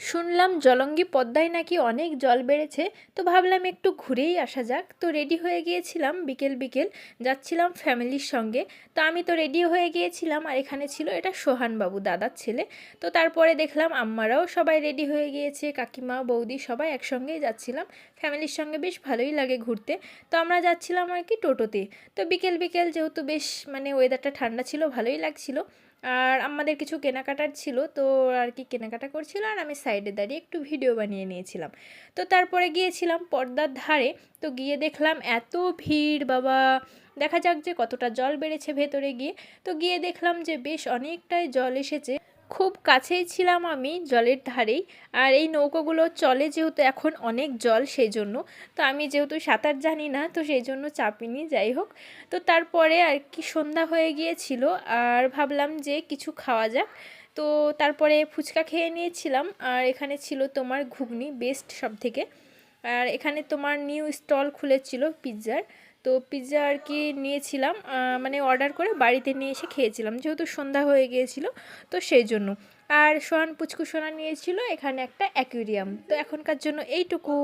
শুনলাম জলঙ্গি পদ্মায় নাকি অনেক জল বেড়েছে, তো ভাবলাম একটু ঘুরেই আসা যাক। তো রেডি হয়ে গিয়েছিলাম, বিকেল বিকেল যাচ্ছিলাম ফ্যামিলির সঙ্গে। তো আমি তো রেডি হয়ে গিয়েছিলাম, আর এখানে ছিল এটা সোহানবাবু, দাদার ছেলে। তো তারপরে দেখলাম আম্মারাও সবাই রেডি হয়ে গিয়েছে, কাকিমা বৌদি সবাই একসঙ্গেই যাচ্ছিলাম। ফ্যামিলির সঙ্গে বেশ ভালোই লাগে ঘুরতে। তো আমরা যাচ্ছিলাম আর কি টোটোতে। তো বিকেল বিকেল যেহেতু বেশ মানে ওয়েদারটা ঠান্ডা ছিল, ভালোই লাগছিল। আর আমাদের কিছু কেনাকাটার ছিল, তো আর কি কেনাকাটা করছিল, আর আমি সাইডে দাঁড়িয়ে একটু ভিডিও বানিয়ে নিয়েছিলাম। তো তারপরে গিয়েছিলাম পদ্মার ধারে। তো গিয়ে দেখলাম এত ভিড় বাবা! দেখা যাক যে কতটা জল বেড়েছে ভেতরে গিয়ে। তো গিয়ে দেখলাম যে বেশ অনেকটাই জল এসেছে। খুব কাছেই ছিলাম আমি জলের ধারেই। আর এই নৌকোগুলো চলে যেহেতু এখন অনেক জল, সেই জন্য। তো আমি যেহেতু সাঁতার জানি না, তো সেই জন্য চাপিনি, যাই হোক। তো তারপরে আর কি সন্ধ্যা হয়ে গিয়েছিল, আর ভাবলাম যে কিছু খাওয়া যাক। তো তারপরে ফুচকা খেয়ে নিয়েছিলাম, আর এখানে ছিল তোমার ঘুগনি বেস্ট সব থেকে। আর এখানে তোমার নিউ স্টল খুলেছিল পিৎজার। তো পিৎজা আর কি নিয়েছিলাম, মানে অর্ডার করে বাড়িতে নিয়ে এসে খেয়েছিলাম, যেহেতু সন্ধ্যা হয়ে গিয়েছিল, তো সেই জন্য। আর সোহান পুচকু সোনা নিয়েছিল এখানে একটা অ্যাকুয়ারিয়াম। তো এখনকার জন্য এইটুকু।